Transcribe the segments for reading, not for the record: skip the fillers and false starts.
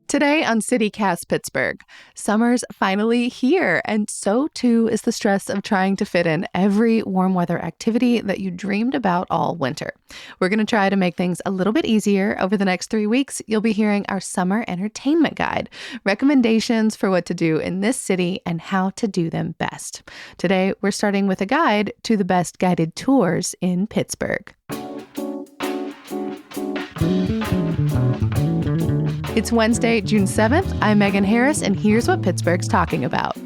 Today on CityCast Pittsburgh, summer's finally here, and so too is the stress of trying to fit in every warm weather activity that you dreamed about all winter. We're going to try to make things a little bit easier. Over the next 3 weeks, you'll be hearing our summer entertainment guide, recommendations for what to do in this city and how to do them best. Today, we're starting with a guide to the best guided tours in Pittsburgh. It's Wednesday, June 7th. I'm Megan Harris, and here's what Pittsburgh's talking about.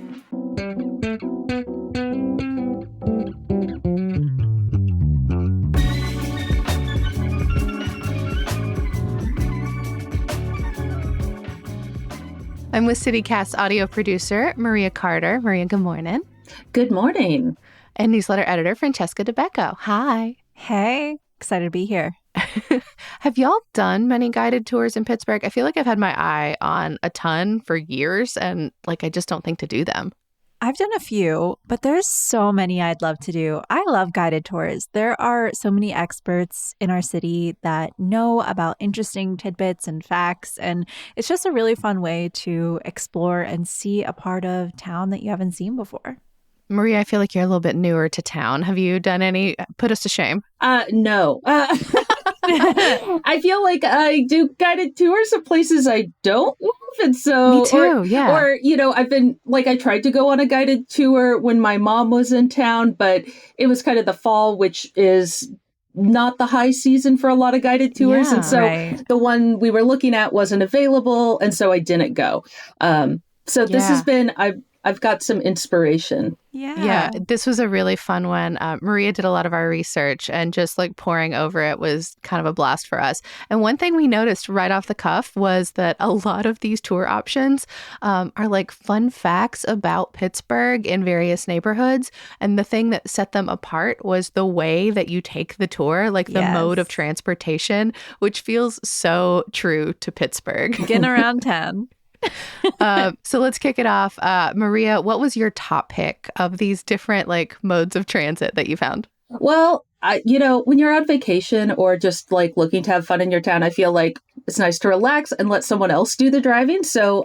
I'm with CityCast audio producer Maria Carter. Maria, good morning. Good morning. And newsletter editor Francesca DeBecco. Hi. Hey, excited to be here. Have y'all done many guided tours in Pittsburgh? I feel like I've had my eye on a ton for years, and I just don't think to do them. I've done a few, but there's so many I'd love to do. I love guided tours. There are so many experts in our city that know about interesting tidbits and facts, and it's just a really fun way to explore and see a part of town that you haven't seen before. Maria, I feel like you're a little bit newer to town. Have you done any? Put us to shame. No. I feel like I do guided tours of places I don't love. And so, me too, yeah. Or, I've been I tried to go on a guided tour when my mom was in town, but it was kind of the fall, which is not the high season for a lot of guided tours. Yeah, and so the one we were looking at wasn't available. And so I didn't go. So this has been, I've got some inspiration. Yeah, this was a really fun one. Maria did a lot of our research, and just poring over it was kind of a blast for us. And one thing we noticed right off the cuff was that a lot of these tour options are fun facts about Pittsburgh in various neighborhoods. And the thing that set them apart was the way that you take the tour, the mode of transportation, which feels so true to Pittsburgh. Getting around town. So let's kick it off. Maria, what was your top pick of these different modes of transit that you found? Well, when you're on vacation or just looking to have fun in your town, I feel like it's nice to relax and let someone else do the driving. So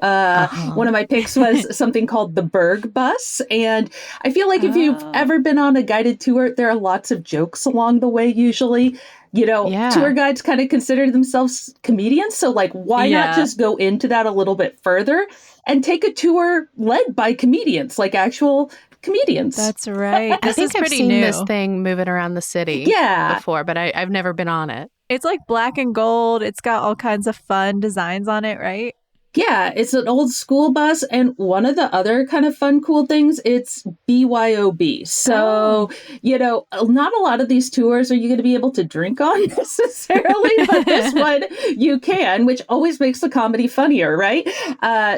one of my picks was something called the Berg bus. And I feel like if you've ever been on a guided tour, there are lots of jokes along the way usually. Tour guides kind of consider themselves comedians. So why not just go into that a little bit further and take a tour led by comedians, actual comedians? That's right. I think I've seen this thing moving around the city before, but I've never been on it. It's black and gold. It's got all kinds of fun designs on it, right? Yeah, it's an old school bus. And one of the other kind of fun, cool things, it's BYOB. So, not a lot of these tours are you going to be able to drink on necessarily, but this one you can, which always makes the comedy funnier, right?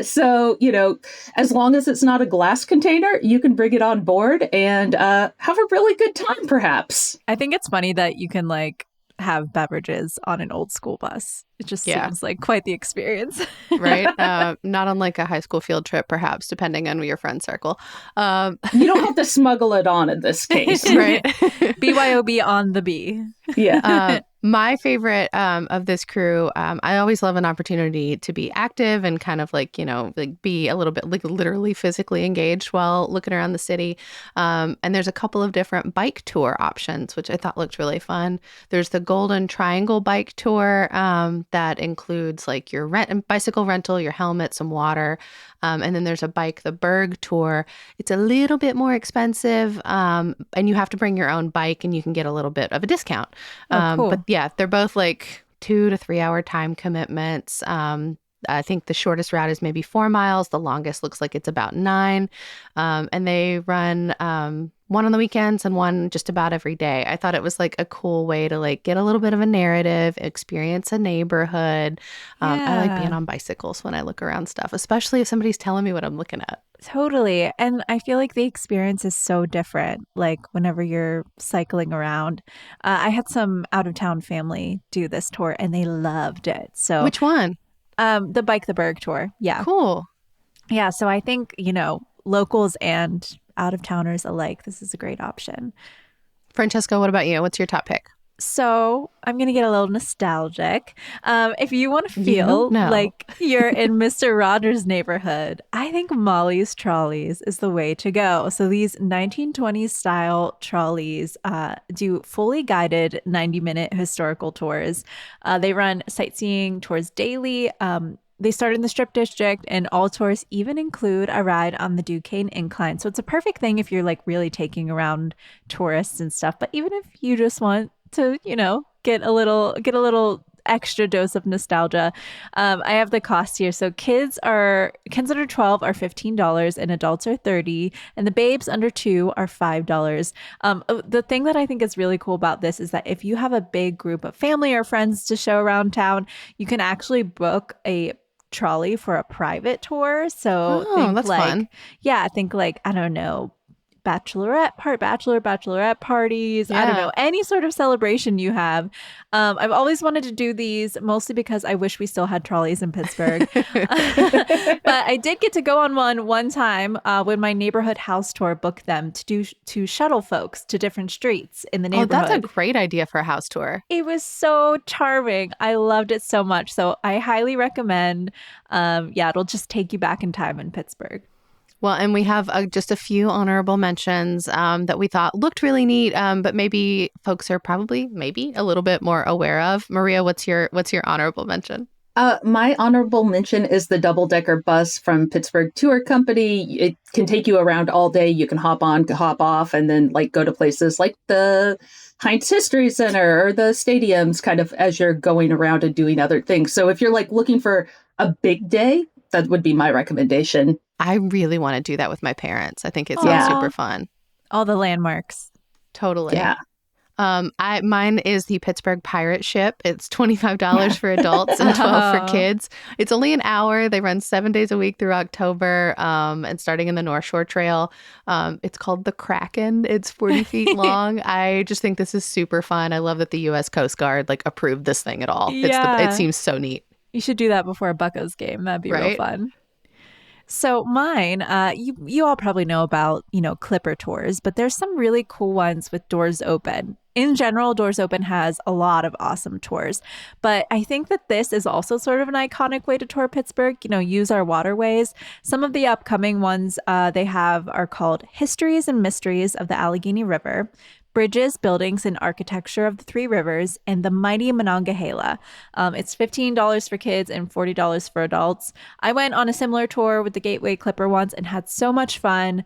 So, as long as it's not a glass container, you can bring it on board and have a really good time, perhaps. I think it's funny that you can have beverages on an old school bus. It just seems like quite the experience. Right? Not unlike a high school field trip, perhaps, depending on your friend circle. You don't have to smuggle it on in this case. Right? BYOB on the B. Yeah. My favorite of this crew, I always love an opportunity to be active and kind of be a little bit literally physically engaged while looking around the city. And there's a couple of different bike tour options, which I thought looked really fun. There's the Golden Triangle bike tour that includes your bicycle rental, your helmet, some water. And then there's the Berg tour. It's a little bit more expensive, and you have to bring your own bike, and you can get a little bit of a discount. Cool. But yeah, they're both 2 to 3 hour time commitments. I think the shortest route is maybe 4 miles. The longest looks like it's about 9. And they run one on the weekends and one just about every day. I thought it was a cool way to get a little bit of a narrative, experience a neighborhood. I like being on bicycles when I look around stuff, especially if somebody's telling me what I'm looking at. Totally. And I feel like the experience is so different, whenever you're cycling around. I had some out-of-town family do this tour, and they loved it. So which one? The Berg tour. Yeah. Cool. Yeah. So I think, locals and out-of-towners alike, this is a great option. Francesca, what about you? What's your top pick? So I'm going to get a little nostalgic. If you want to You don't feel know. like you're in Mr. Rogers' neighborhood, I think Molly's Trolleys is the way to go. So these 1920s style trolleys do fully guided 90-minute historical tours. They run sightseeing tours daily. They start in the Strip District, and all tours even include a ride on the Duquesne Incline. So it's a perfect thing if you're like really taking around tourists and stuff. But even if you just want to, get a little extra dose of nostalgia. I have the cost here. So kids under 12 are $15 and adults are 30, and the babes under 2 are $5. The thing that I think is really cool about this is that if you have a big group of family or friends to show around town, you can actually book a trolley for a private tour. So Oh, that's fun. think like, I don't know, bachelorette parties. I don't Yeah. know, any sort of celebration you have. I've always wanted to do these, mostly because I wish we still had trolleys in Pittsburgh. But I did get to go on one time when my neighborhood house tour booked them to shuttle folks to different streets in the Oh, that's a neighborhood. great idea for a house tour. It was so charming. I loved it so much. So I highly recommend. Yeah, it'll just take you back in time in Pittsburgh. Well, and we have just a few honorable mentions that we thought looked really neat, but maybe folks are probably maybe a little bit more aware of. Maria, what's your honorable mention? My honorable mention is the double-decker bus from Pittsburgh Tour Company. It can take you around all day. You can hop on, hop off, and then like go to places like the Heinz History Center or the stadiums kind of as you're going around and doing other things. So if you're like looking for a big day, that would be my recommendation. I really want to do that with my parents. I think it sounds Yeah. super fun. All the landmarks. Totally. Yeah. Mine is the Pittsburgh Pirate Ship. It's $25 for adults and 12 for kids. It's only an hour. They run 7 days a week through October, and starting in the North Shore Trail. It's called the Kraken. It's 40 feet long. I just think this is super fun. I love that the U.S. Coast Guard like approved this thing at all. Yeah. It seems so neat. You should do that before a Buccos game. That'd be real Right? fun. So mine, you all probably know about, Clipper tours, but there's some really cool ones with Doors Open. In general, Doors Open has a lot of awesome tours, but I think that this is also sort of an iconic way to tour Pittsburgh, use our waterways. Some of the upcoming ones they have are called Histories and Mysteries of the Allegheny River, Bridges, Buildings, and Architecture of the Three Rivers, and the Mighty Monongahela. It's $15 for kids and $40 for adults. I went on a similar tour with the Gateway Clipper once and had so much fun.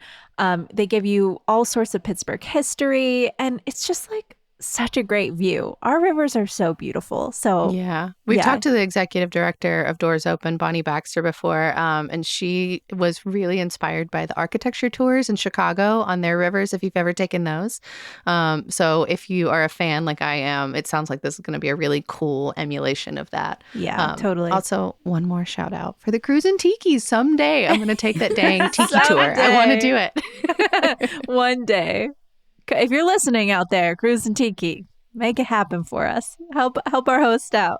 They give you all sorts of Pittsburgh history, and it's just like such a great view. Our rivers are so beautiful. So Yeah. We've yeah. talked to the executive director of Doors Open, Bonnie Baxter, before, and she was really inspired by the architecture tours in Chicago on their rivers, if you've ever taken those. So if you are a fan like I am, it sounds like this is going to be a really cool emulation of that. Yeah, totally. Also, one more shout out for the Cruise and Tikis. Someday I'm going to take that dang tiki tour. I want to do it. One day. If you're listening out there, Cruise and Tiki, make it happen for us. Help our host out.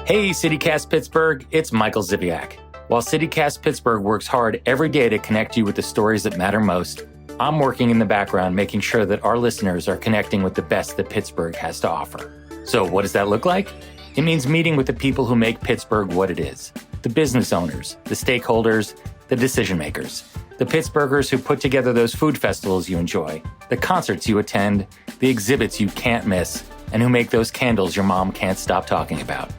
Hey, CityCast Pittsburgh, it's Michael Ziviak. While CityCast Pittsburgh works hard every day to connect you with the stories that matter most, I'm working in the background making sure that our listeners are connecting with the best that Pittsburgh has to offer. So what does that look like? It means meeting with the people who make Pittsburgh what it is. The business owners, the stakeholders, the decision makers. The Pittsburghers who put together those food festivals you enjoy, the concerts you attend, the exhibits you can't miss, and who make those candles your mom can't stop talking about.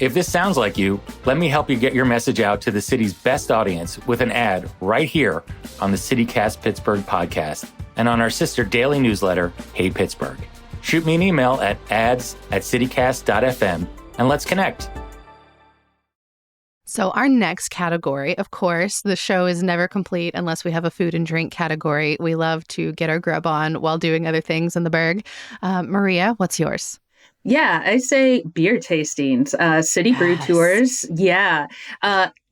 If this sounds like you, let me help you get your message out to the city's best audience with an ad right here on the CityCast Pittsburgh podcast and on our sister daily newsletter, Hey Pittsburgh. Shoot me an email at ads@citycast.fm and let's connect. So our next category, of course, the show is never complete unless we have a food and drink category. We love to get our grub on while doing other things in the Berg. Maria, what's yours? Yeah, I say beer tastings, city brew Yes. tours. Yeah.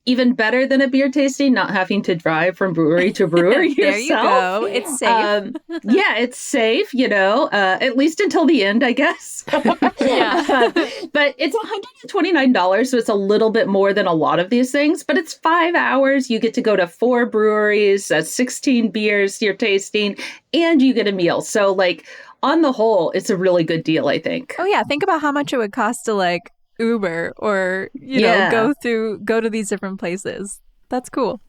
even better than a beer tasting, not having to drive from brewery to brewery There yourself. you go. It's safe. Yeah, it's safe, at least until the end, I guess. Yeah. But it's $129, so it's a little bit more than a lot of these things, but it's 5 hours. You get to go to 4 breweries, 16 beers you're tasting, and you get a meal. So, like, on the whole, it's a really good deal, I think. Oh yeah, think about how much it would cost to like Uber or, Yeah. go to these different places. That's cool.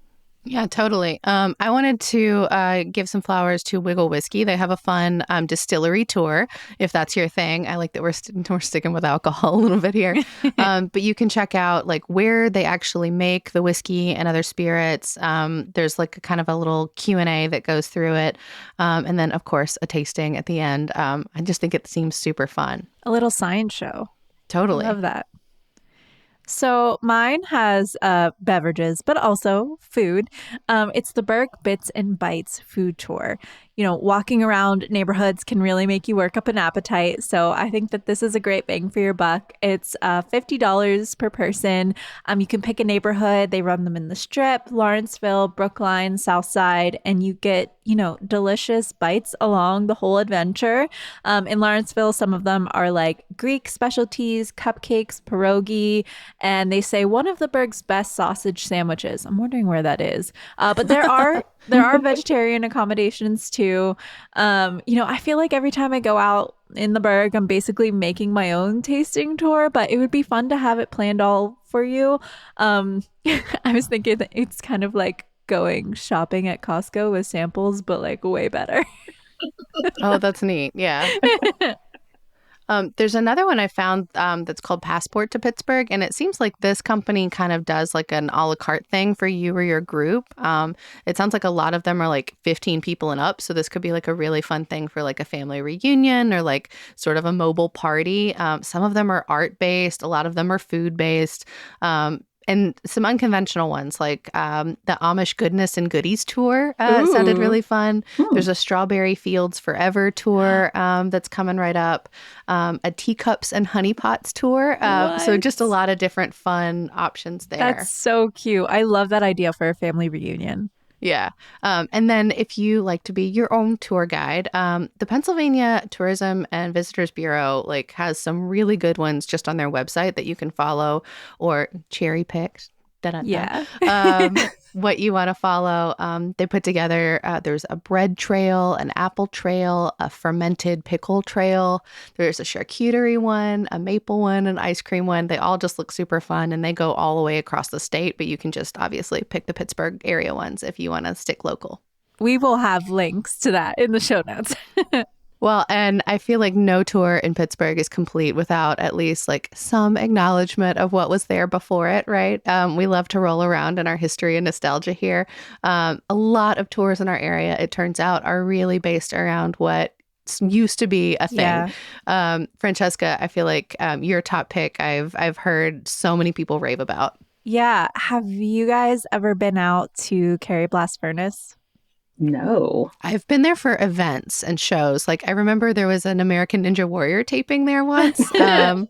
Yeah, totally. I wanted to give some flowers to Wiggle Whiskey. They have a fun distillery tour, if that's your thing. I like that we're sticking with alcohol a little bit here. But you can check out like where they actually make the whiskey and other spirits. There's like a kind of a little Q&A that goes through it. And then, of course, a tasting at the end. I just think it seems super fun. A little science show. Totally. Love that. So mine has beverages, but also food. It's the Berg Bits and Bites food tour. Walking around neighborhoods can really make you work up an appetite. So I think that this is a great bang for your buck. It's $50 per person. You can pick a neighborhood. They run them in the Strip, Lawrenceville, Brookline, Southside, and you get, delicious bites along the whole adventure. In Lawrenceville, some of them are like Greek specialties, cupcakes, pierogi, and they say one of the Berg's best sausage sandwiches. I'm wondering where that is. But there are vegetarian accommodations too. I feel like every time I go out in the Berg, I'm basically making my own tasting tour, but it would be fun to have it planned all for you. I was thinking that it's kind of like going shopping at Costco with samples, but like way better. Oh, that's neat. Yeah. There's another one I found that's called Passport to Pittsburgh, and it seems like this company kind of does like an a la carte thing for you or your group. It sounds like a lot of them are like 15 people and up, so this could be like a really fun thing for like a family reunion or like sort of a mobile party. Some of them are art-based, a lot of them are food-based. And some unconventional ones like the Amish Goodness and Goodies tour sounded really fun. There's a Strawberry Fields Forever tour that's coming right up. A Teacups and Honey Pots tour. So just a lot of different fun options there. That's so cute. I love that idea for a family reunion. Yeah. And then if you like to be your own tour guide, the Pennsylvania Tourism and Visitors Bureau has some really good ones just on their website that you can follow or cherry pick. Yeah. What you want to follow. They put together, there's a bread trail, an apple trail, a fermented pickle trail. There's a charcuterie one, a maple one, an ice cream one. They all just look super fun and they go all the way across the state, but you can just obviously pick the Pittsburgh area ones if you want to stick local. We will have links to that in the show notes. Well, and I feel like no tour in Pittsburgh is complete without at least some acknowledgement of what was there before it, right? We love to roll around in our history and nostalgia here. A lot of tours in our area, it turns out, are really based around what used to be a thing. Yeah. Francesca, I feel like your top pick, I've heard so many people rave about. Yeah. Have you guys ever been out to Carrie Blast Furnace? No. I've been there for events and shows. I remember there was an American Ninja Warrior taping there once. And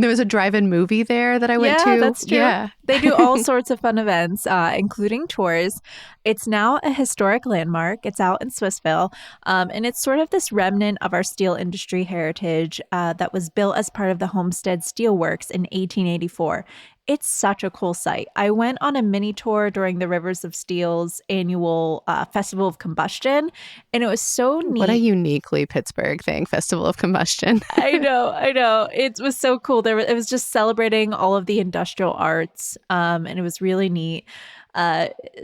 there was a drive-in movie there that I went to. Yeah, that's true. Yeah. They do all sorts of fun events, including tours. It's now a historic landmark. It's out in Swissville. And it's sort of this remnant of our steel industry heritage that was built as part of the Homestead Steel Works in 1884. It's such a cool site. I went on a mini tour during the Rivers of Steel's annual Festival of Combustion, and it was so neat. What a uniquely Pittsburgh thing, Festival of Combustion. I know. It was so cool. It was just celebrating all of the industrial arts, and it was really neat.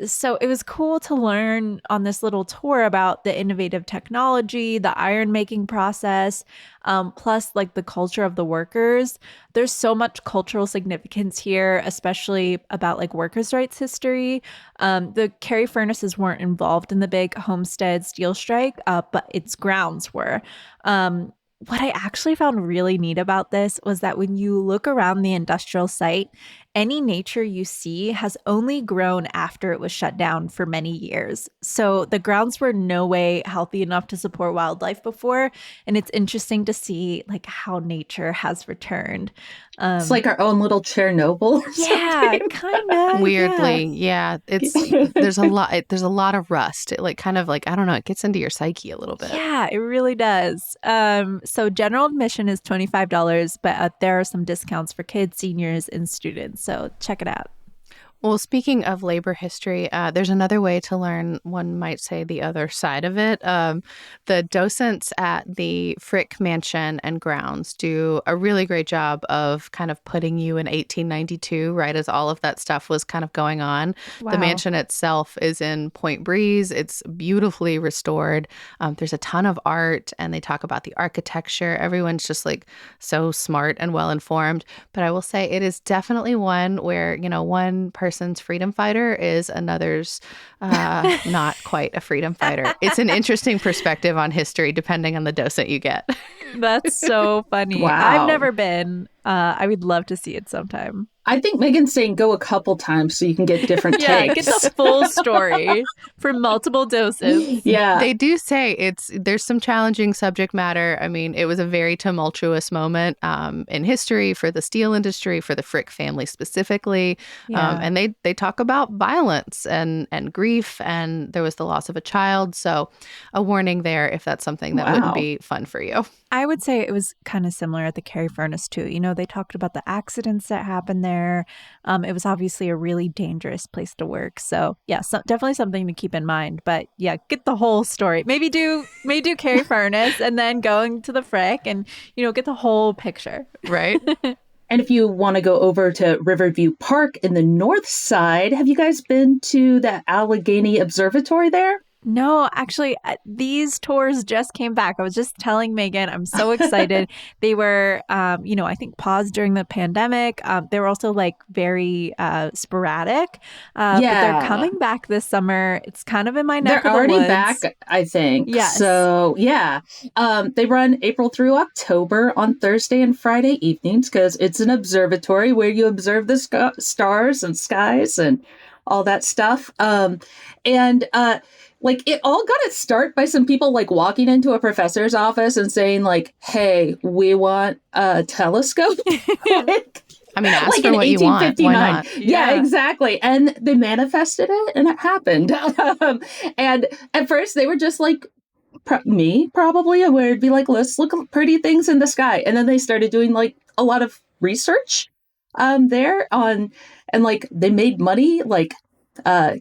So it was cool to learn on this little tour about the innovative technology, the iron making process, plus the culture of the workers. There's so much cultural significance here, especially about workers' rights history. The Carrie furnaces weren't involved in the big Homestead steel strike, but its grounds were. What I actually found really neat about this was that when you look around the industrial site, any nature you see has only grown after it was shut down for many years. So the grounds were no way healthy enough to support wildlife before. And it's interesting to see like how nature has returned. It's like our own little Chernobyl or Yeah, something. kind of. Weirdly, yeah. There's a lot of rust. It like kind of like, I don't know, it gets into your psyche a little bit. Yeah, it really does. So general admission is $25, but there are some discounts for kids, seniors, and students. So check it out. Well, speaking of labor history, there's another way to learn, one might say, the other side of it. The docents at the Frick Mansion and grounds do a really great job of kind of putting you in 1892, right as all of that stuff was kind of going on. Wow. The mansion itself is in Point Breeze. It's beautifully restored. There's a ton of art, and they talk about the architecture. Everyone's just like so smart and well informed. But I will say it is definitely one where, one person's freedom fighter is another's not quite a freedom fighter. It's an interesting perspective on history depending on the docent you get. That's so funny. Wow. I've never been. I would love to see it sometime. I think Megan's saying go a couple times so you can get different Yeah, takes. get the full story for multiple doses. Yeah. They do say there's some challenging subject matter. I mean, it was a very tumultuous moment in history for the steel industry, for the Frick family specifically. Yeah. And they talk about violence and grief, and there was the loss of a child. So a warning there if that's something that wouldn't be fun for you. I would say it was kind of similar at the Carey Furnace too. They talked about the accidents that happened there. It was obviously a really dangerous place to work. So yeah, definitely something to keep in mind. But yeah, get the whole story. Maybe do Carey Furnace and then going to the Frick and get the whole picture. Right. And if you want to go over to Riverview Park in the north side, have you guys been to the Allegheny Observatory there? No, actually, these tours just came back. I was just telling Megan, I'm so excited. They were, I think paused during the pandemic. They were also like very sporadic. But they're coming back this summer. It's kind of in my neck of the woods. They're already back, I think. Yes. So, yeah. They run April through October on Thursday and Friday evenings because it's an observatory where you observe the stars and skies and all that stuff. Like it all got its start by some people like walking into a professor's office and saying like, hey, we want a telescope. I mean, ask like for what you want. Why not? Yeah, exactly. And they manifested it and it happened. And at first they were just like, me probably, where it'd be like, let's look at pretty things in the sky. And then they started doing like a lot of research there on, and like they made money like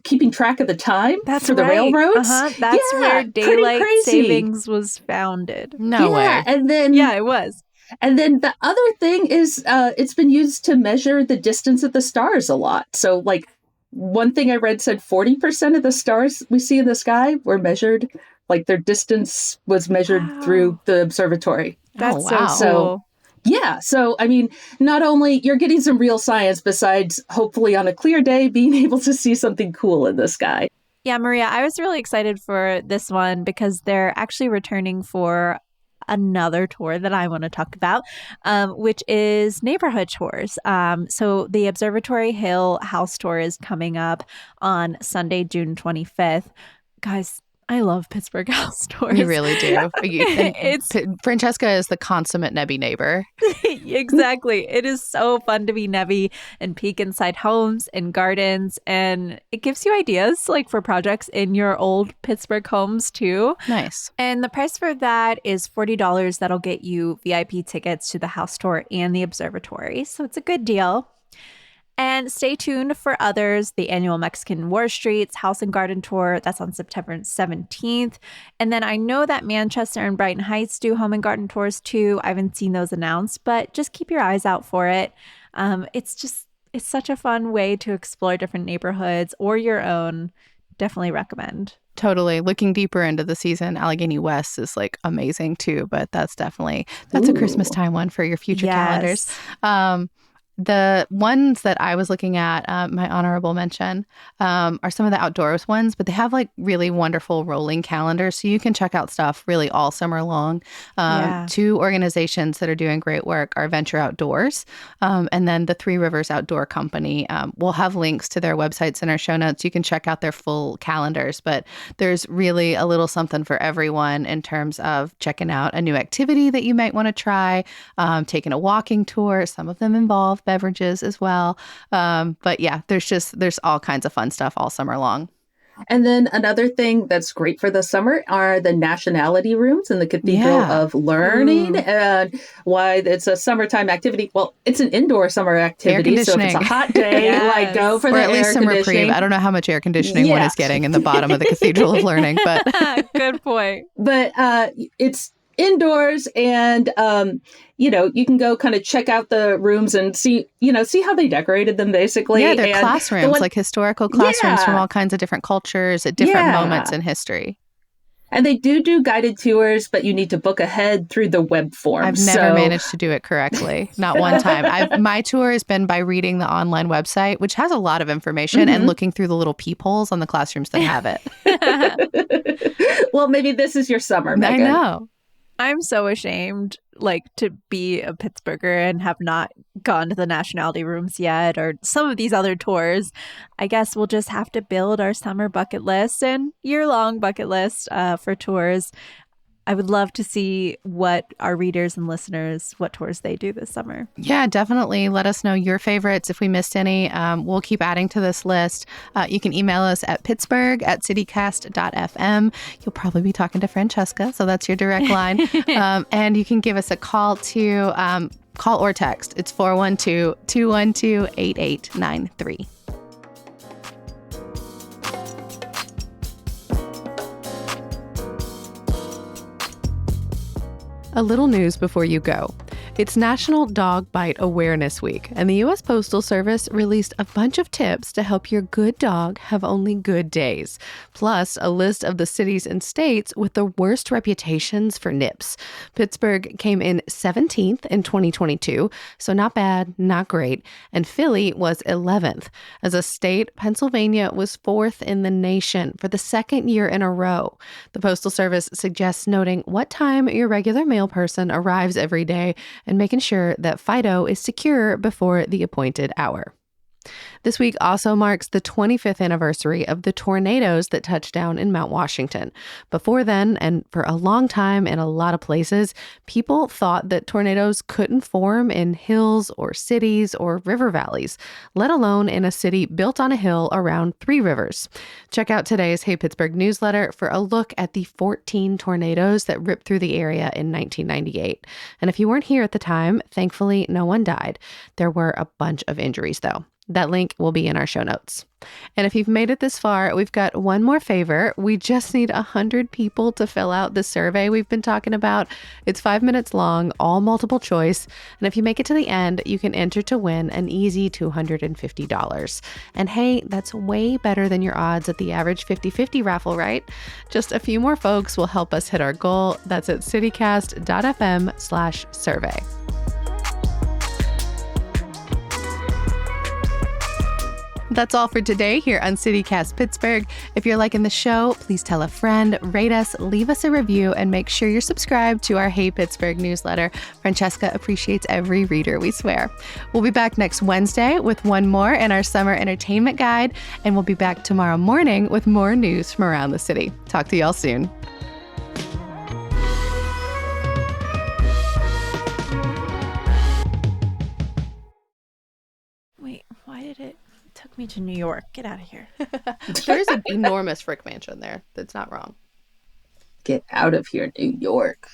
keeping track of the time for the railroads. That's where daylight savings was founded. No way. And then it was. And then the other thing is it's been used to measure the distance of the stars a lot. So like one thing I read said 40% of the stars we see in the sky were measured, like their distance was measured through the observatory. That's wow. so cool. Yeah. So, I mean, not only you're getting some real science besides hopefully on a clear day being able to see something cool in the sky. Yeah, Maria, I was really excited for this one because they're actually returning for another tour that I want to talk about, which is neighborhood tours. So the Observatory Hill house tour is coming up on Sunday, June 25th. Guys, I love Pittsburgh house tours. You really do. Francesca is the consummate Nebby neighbor. Exactly. It is so fun to be Nebby and peek inside homes and gardens. And it gives you ideas like for projects in your old Pittsburgh homes too. Nice. And the price for that is $40. That'll get you VIP tickets to the house tour and the observatory. So it's a good deal. And stay tuned for others, the annual Mexican War Streets House and Garden Tour. That's on September 17th. And then I know that Manchester and Brighton Heights do home and garden tours too. I haven't seen those announced, but just keep your eyes out for it. It's such a fun way to explore different neighborhoods or your own. Definitely recommend. Totally. Looking deeper into the season, Allegheny West is like amazing too, but that's a Christmas time one for your future calendars. The ones that I was looking at, my honorable mention, are some of the outdoors ones, but they have like really wonderful rolling calendars. So you can check out stuff really all summer long. Yeah. Two organizations that are doing great work are Venture Outdoors, and then the Three Rivers Outdoor Company. We'll have links to their websites in our show notes. You can check out their full calendars, but there's really a little something for everyone in terms of checking out a new activity that you might want to try, taking a walking tour. Some of them involve beverages as well. But yeah, there's all kinds of fun stuff all summer long. And then another thing that's great for the summer are the nationality rooms in the Cathedral Yeah. of Learning. And why it's a summertime activity. Well, it's an indoor summer activity. So if it's a conditioning. hot day, Yes. go for Or the at least air some reprieve. conditioning. I don't know how much air conditioning one Yeah. is getting in the bottom of the Cathedral of Learning, but Good point. But it's indoors, and you can go kind of check out the rooms and see how they decorated them, basically. yeah, they're And classrooms, like historical classrooms from Yeah. all kinds of different cultures at different Yeah. moments in history. And they do guided tours, but you need to book ahead through the web form. I've never managed to do it correctly. Not one time. My tour has been by reading the online website, which has a lot of information, and looking through the little peepholes on the classrooms that have it. Well, maybe this is your summer, Megan. I know. I'm so ashamed, to be a Pittsburgher and have not gone to the nationality rooms yet, or some of these other tours. I guess we'll just have to build our summer bucket list and year-long bucket list for tours. I would love to see what our readers and listeners, what tours they do this summer. Yeah, definitely. Let us know your favorites. If we missed any, we'll keep adding to this list. You can email us at pittsburgh@citycast.fm. You'll probably be talking to Francesca, so that's your direct line. And you can give us a call or text. It's 412-212-8893. A little news before you go. It's National Dog Bite Awareness Week, and the U.S. Postal Service released a bunch of tips to help your good dog have only good days, plus a list of the cities and states with the worst reputations for nips. Pittsburgh came in 17th in 2022, so not bad, not great, and Philly was 11th. As a state, Pennsylvania was 4th in the nation for the second year in a row. The Postal Service suggests noting what time your regular mail person arrives every day and making sure that Fido is secure before the appointed hour. This week also marks the 25th anniversary of the tornadoes that touched down in Mount Washington. Before then, and for a long time in a lot of places, people thought that tornadoes couldn't form in hills or cities or river valleys, let alone in a city built on a hill around three rivers. Check out today's Hey Pittsburgh newsletter for a look at the 14 tornadoes that ripped through the area in 1998. And if you weren't here at the time, thankfully no one died. There were a bunch of injuries though. That link will be in our show notes. And if you've made it this far, we've got one more favor. We just need 100 people to fill out the survey we've been talking about. It's 5 minutes long, all multiple choice. And if you make it to the end, you can enter to win an easy $250. And hey, that's way better than your odds at the average 50-50 raffle, right? Just a few more folks will help us hit our goal. That's at citycast.fm/survey. That's all for today here on CityCast Pittsburgh. If you're liking the show, please tell a friend, rate us, leave us a review, and make sure you're subscribed to our Hey Pittsburgh newsletter. Francesca appreciates every reader, we swear. We'll be back next Wednesday with one more in our summer entertainment guide, and we'll be back tomorrow morning with more news from around the city. Talk to y'all soon. Wait, why did it took me to New York? Get out of here. There's an enormous Frick mansion there. That's not wrong. Get out of here, New York.